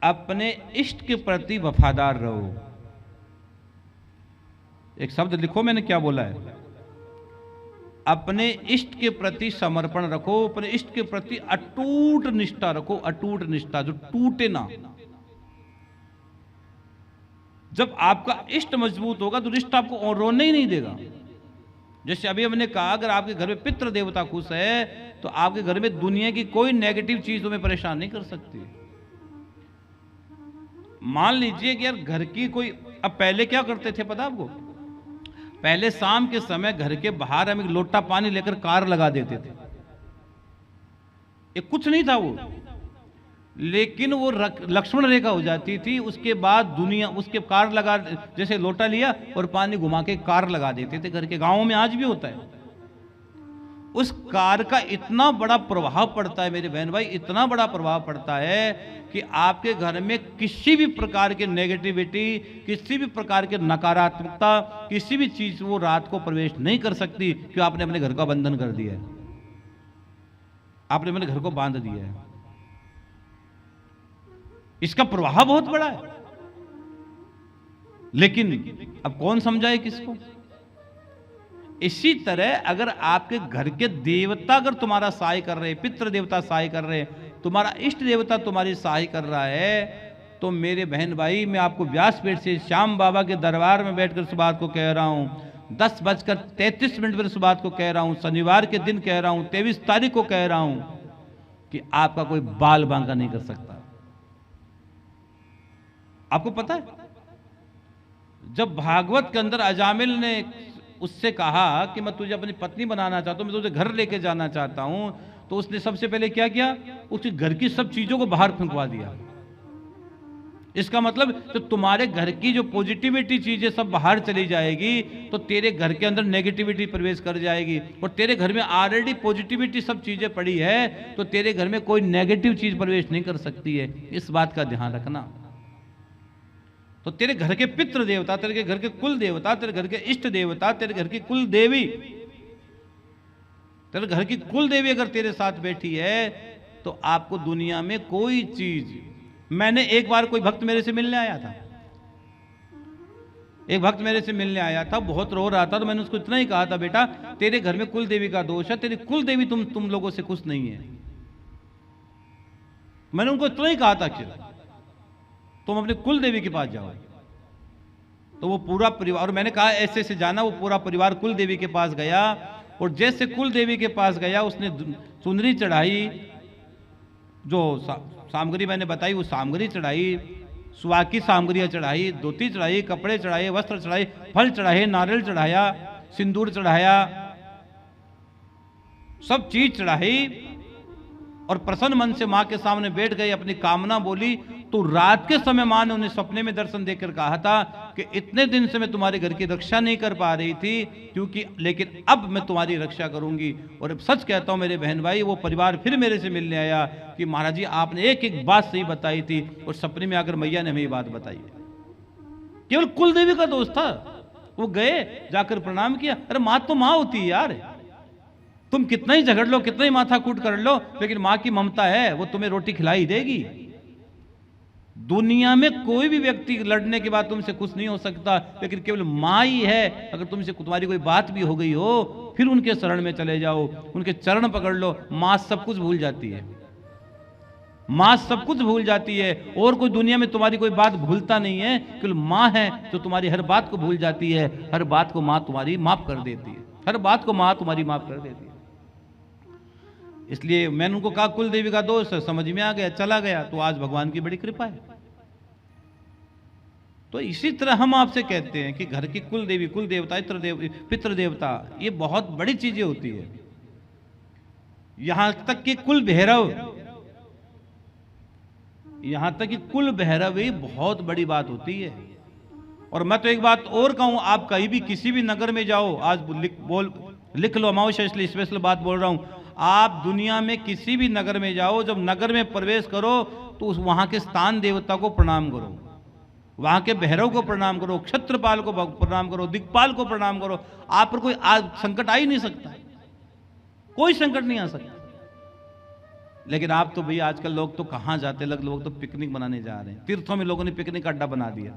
अपने इष्ट के प्रति वफादार रहो। एक शब्द लिखो मैंने क्या बोला है, अपने इष्ट के प्रति समर्पण रखो, अपने इष्ट के प्रति अटूट निष्ठा रखो, अटूट निष्ठा जो टूटे ना। जब आपका इष्ट मजबूत होगा तो इष्ट आपको रोने ही नहीं देगा। जैसे अभी हमने कहा, अगर आपके घर में पितृ देवता खुश है तो आपके घर में दुनिया की कोई नेगेटिव चीज तुम्हें परेशान नहीं कर सकती। मान लीजिए कि यार घर की कोई, अब पहले क्या करते थे पता आपको, पहले शाम के समय घर के बाहर हम एक लोटा पानी लेकर कार लगा देते थे। ये कुछ नहीं था वो, लेकिन वो लक्ष्मण रेखा हो जाती थी। उसके बाद दुनिया उसके कार लगा, जैसे लोटा लिया और पानी घुमा के कार लगा देते थे। घर के गांवों में आज भी होता है। उस कार का इतना बड़ा प्रभाव पड़ता है मेरे बहन भाई, इतना बड़ा प्रभाव पड़ता है कि आपके घर में किसी भी प्रकार के नेगेटिविटी, किसी भी प्रकार के नकारात्मकता, किसी भी चीज वो रात को प्रवेश नहीं कर सकती, क्योंकि आपने अपने घर का बंधन कर दिया है, आपने अपने घर को बांध दिया है। इसका प्रभाव बहुत बड़ा है, लेकिन अब कौन समझाए किसको। इसी तरह अगर आपके घर के देवता अगर तुम्हारा सहाय कर रहे, पितृ देवता सहाय कर रहे, तुम्हारा इष्ट देवता तुम्हारी सहाय कर रहा है, तो मेरे बहन भाई मैं आपको व्यासपीठ से श्याम बाबा के दरबार में बैठकर इस बात को कह रहा हूं, 10:33 पर इस बात को कह रहा हूं, शनिवार के दिन कह रहा हूं, 23 तारीख को कह रहा हूं कि आपका कोई बाल बांका नहीं कर सकता। आपको पता है, जब भागवत के अंदर अजामिल ने उससे कहा कि मैं तुझे अपनी पत्नी बनाना चाहता हूं, मैं तुझे घर लेके जाना चाहता हूं, तो उसने सबसे पहले क्या किया, उसके घर की सब चीजों को बाहर फेंकवा दिया। इसका मतलब तो तुम्हारे घर की जो पॉजिटिविटी चीजें सब बाहर चली जाएगी, तो तेरे घर के अंदर नेगेटिविटी प्रवेश कर जाएगी। और तेरे घर में ऑलरेडी पॉजिटिविटी सब चीजें पड़ी है, तो तेरे घर में कोई नेगेटिव चीज प्रवेश नहीं कर सकती है। इस बात का ध्यान रखना। तो तेरे घर के पितृ देवता, तेरे घर के कुल देवता, तेरे घर के इष्ट देवता, तेरे घर की कुल देवी, तेरे घर की कुल देवी अगर तेरे साथ बैठी है, तो आपको दुनिया में कोई चीज। मैंने एक बार, कोई भक्त मेरे से मिलने आया था, एक भक्त मेरे से मिलने आया था, बहुत रो रहा था, तो मैंने उसको इतना ही कहा था, बेटा तेरे घर में कुल देवी का दोष है, तेरी कुल देवी तुम लोगों से खुश नहीं है। मैंने उनको इतना ही कहा था कि तुम अपने कुल देवी के पास जाओ। तो वो पूरा परिवार, और मैंने कहा ऐसे ऐसे जाना, वो पूरा परिवार कुल देवी के पास गया, और जैसे कुल देवी के पास गया उसने सुंदरी चढ़ाई, जो सामग्री मैंने बताई वो सामग्री चढ़ाई, सुहागी सामग्रियां चढ़ाई, धोती चढ़ाई, कपड़े चढ़ाए, वस्त्र चढ़ाए, फल चढ़ाए, नारियल चढ़ाया, सिंदूर चढ़ाया, सब चीज चढ़ाई, और प्रसन्न मन से मां के सामने बैठ गई, अपनी कामना बोली। तो रात के समय मां ने उन्हें सपने में दर्शन देकर कहा था कि इतने दिन से मैं तुम्हारे घर की रक्षा नहीं कर पा रही थी, क्योंकि लेकिन अब मैं तुम्हारी रक्षा करूंगी। और अब सच कहता हूं मेरे बहन भाई, वो परिवार फिर मेरे से मिलने आया कि महाराज जी आपने एक एक बात सही बताई थी, और सपने में आकर मैया ने हमें ये बात बताई है। केवल कुल देवी का दोष था, वो गए, जाकर प्रणाम किया। अरे मां तो मां होती है यार, तुम कितना ही झगड़ लो, कितना ही माथा कूट कर लो, लेकिन मां की ममता है, वो तुम्हें रोटी खिलाई देगी। दुनिया में कोई भी व्यक्ति लड़ने के बाद तुमसे खुश नहीं हो सकता, लेकिन केवल मां ही है। अगर तुमसे तुम्हारी कोई बात भी हो गई हो, फिर उनके शरण में चले जाओ, उनके चरण पकड़ लो, मां सब कुछ भूल जाती है, मां सब कुछ भूल जाती है। और कोई दुनिया में तुम्हारी कोई बात भूलता नहीं है, केवल मां है जो तुम्हारी हर बात को भूल जाती है, हर बात को मां तुम्हारी माफ कर देती है, हर बात को मां तुम्हारी माफ कर देती है। इसलिए मैंने उनको कहा कुल देवी का दोष है, समझ में आ गया, चला गया। तो आज भगवान की बड़ी कृपा है। तो इसी तरह हम आपसे कहते हैं कि घर की कुल देवी, कुल देवता, पितृ देवता, ये बहुत बड़ी चीजें होती है। यहां तक कि कुल भैरव, यहां तक कि कुल भैरव ही बहुत बड़ी बात होती है। और मैं तो एक बात और कहूं, आप कहीं भी किसी भी नगर में जाओ, आज लिख लो अमावस्या, इसलिए स्पेशल बात बोल रहा हूं। आप दुनिया में किसी भी नगर में जाओ, जब नगर में प्रवेश करो तो उस वहां के स्थान देवता को प्रणाम करो, वहां के भैरव को प्रणाम करो, क्षत्रपाल को प्रणाम करो, दिक्पाल को प्रणाम करो। आप पर कोई संकट आ ही नहीं सकता, कोई संकट नहीं आ सकता। लेकिन आप तो भैया आजकल लोग तो कहाँ जाते, लोग तो पिकनिक मनाने जा रहे हैं, तीर्थों में लोगों ने पिकनिक अड्डा बना दिया।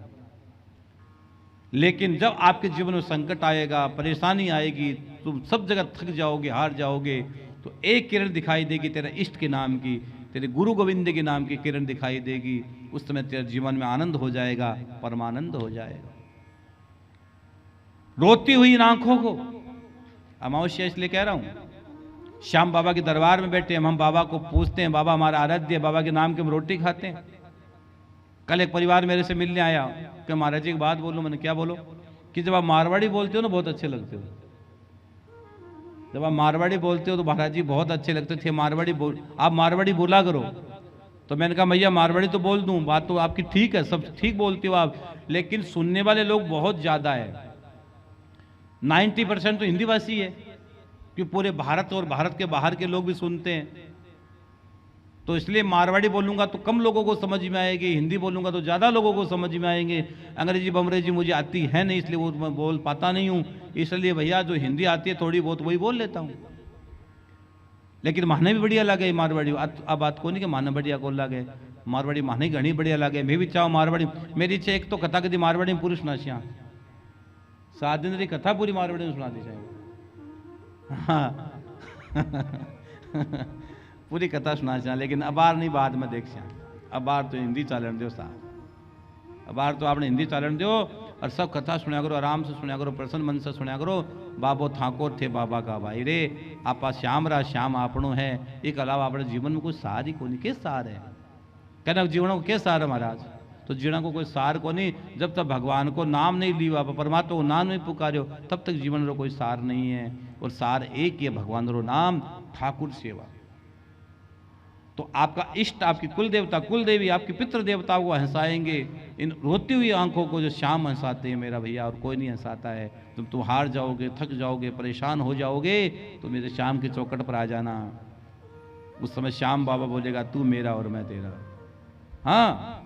लेकिन जब आपके जीवन में संकट आएगा, परेशानी आएगी, तुम सब जगह थक जाओगे, हार जाओगे, तो एक किरण दिखाई देगी तेरे इष्ट के नाम की, तेरे गुरु गोविंद के नाम की किरण दिखाई देगी। उस समय तेरे जीवन में आनंद हो जाएगा, परमानंद हो जाएगा। रोती हुई इन आंखों को, अमावस्या इसलिए कह रहा हूं, श्याम बाबा के दरबार में बैठे हम बाबा को पूछते हैं, बाबा हमारा आराध्य, बाबा के नाम की हम रोटी खाते हैं। कल एक परिवार मेरे से मिलने आया कि महाराज जी एक बात बोलो। मैंने क्या बोलो? कि जब आप मारवाड़ी बोलते हो ना बहुत अच्छे लगते हो, जब आप मारवाड़ी बोलते हो तो महाराज जी बहुत अच्छे लगते थे, मारवाड़ी बोल, आप मारवाड़ी बोला करो। तो मैंने कहा भैया मारवाड़ी तो बोल दूं, बात तो आपकी ठीक है, सब ठीक बोलती हो आप, लेकिन सुनने वाले लोग बहुत ज्यादा है, 90% तो हिंदी भाषी है, कि पूरे भारत और भारत के बाहर के लोग भी सुनते हैं। तो इसलिए मारवाड़ी बोलूंगा तो कम लोगों को समझ में आएगी, हिंदी बोलूंगा तो ज्यादा लोगों को समझ में आएंगे। अंग्रेजी बमरेजी मुझे आती है नहीं, इसलिए वो मैं बोल पाता नहीं हूं। इसलिए भैया जो हिंदी आती है थोड़ी बहुत वही बोल लेता हूं। लेकिन माने भी बढ़िया लगे मारवाड़ी। अब बात को नहीं कि माने बढ़िया को लगे, मारवाड़ी माने घनी बढ़िया लगे। मैं भी चाहूँ मारवाड़ी, मेरी इच्छा एक तो कथा कदी मारवाड़ी में पूरी सुनाशिया, 7 दिन की कथा पूरी मारवाड़ी में सुना दी जाए। हाँ पूरी कथा सुना चाह, लेकिन अबार नहीं बाद में देख चाह, अबार तो हिंदी चालन दो साहब, अबार तो आपने हिंदी चालन दो और सब कथा सुना करो, आराम से सुना करो, प्रसन्न मन से सुना करो। बाबो ठाकुर थे बाबा का भाई रे, आपा श्याम रा श्याम आपनो है। एक अलावा अपने जीवन में कोई सार ही को नहीं, के सार है कहना जीवन को के सार है महाराज? तो जीवन को कोई सार को नहीं, जब तक भगवान को नाम नहीं लिया, परमात्मा को नाम नहीं पुकार्यो, तब तक जीवन रो कोई सार नहीं है। और सार एक ही है, भगवान रो नाम, ठाकुर सेवा। तो आपका इष्ट, आपकी कुल देवता कुल देवी, आपकी पितृ देवता को हंसाएंगे। इन रोती हुई आंखों को जो श्याम हंसाते हैं मेरा भैया, और कोई नहीं हंसाता है। तुम हार जाओगे, थक जाओगे, परेशान हो जाओगे, तो मेरे श्याम की चौखट पर आ जाना। उस समय श्याम बाबा बोलेगा तू मेरा और मैं तेरा। हाँ,